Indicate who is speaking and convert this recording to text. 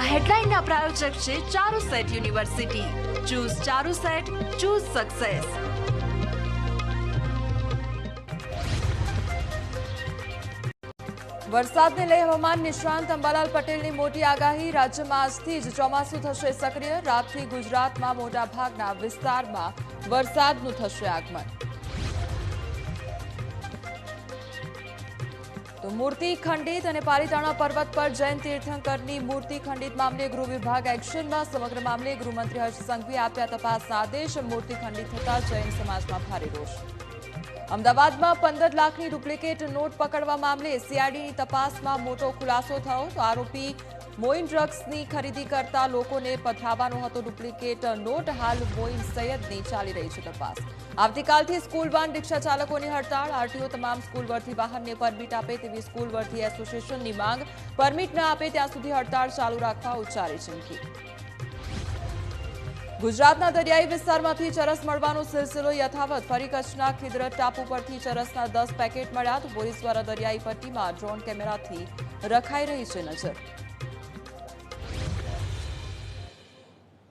Speaker 1: હેડલાઇનના પ્રાયોજક છે Charusat university. Choose Charusat, choose success.
Speaker 2: વરસાદને લઈ હવામાન નિષ્ણાંત અંબાલાલ પટેલની મોટી આગાહી. રાજ્યમાં આજથી જ ચોમાસું થશે સક્રિય. રાતથી ગુજરાતમાં મોટાભાગના વિસ્તારમાં વરસાદનું થશે આગમન. તો મૂર્તિ ખંડિત અને પાલીતાણા પર્વત પર જૈન તીર્થંકરની મૂર્તિ ખંડિત મામલે ગૃહ વિભાગ એક્શનમાં. સમગ્ર મામલે ગૃહમંત્રી હર્ષ સંઘવીએ આપ્યા તપાસના આદેશ. મૂર્તિ ખંડિત થતા જૈન સમાજમાં ભારે રોષ. અમદાવાદમાં 15 લાખની ડુપ્લિકેટ નોટ પકડવા મામલે સીઆઈડીની તપાસમાં મોટો ખુલાસો થયો. તો આરોપી મોઇન ડ્રગ્સની ખરીદી કરતા લોકોને પધરાવવાનો હતો ડુપ્લિકેટ નોટ. હાલ મોઇન સૈયદની ચાલી રહી છે તપાસ. આવતીકાલથી સ્કૂલ વાન રિક્ષા ચાલકોની હડતાળ. આરટીઓ તમામ સ્કૂલ વર્ધી વાહનને પરમિટ આપે તેવી સ્કૂલ વર્ધી એસોસિએશનની માંગ. પરમિટ ન આપે ત્યાં સુધી હડતાળ ચાલુ રાખવા ઉચ્ચારી ચીમકી. ગુજરાતના દરિયાઈ વિસ્તારમાંથી ચરસ મળવાનો સિલસિલો યથાવત. ફરી કચ્છના ખિદરત ટાપુ પરથી ચરસના 10 પેકેટ મળ્યા. તો પોલીસ દ્વારા દરિયાઈ પટ્ટીમાં ડ્રોન કેમેરાથી રખાઈ રહી છે નજર.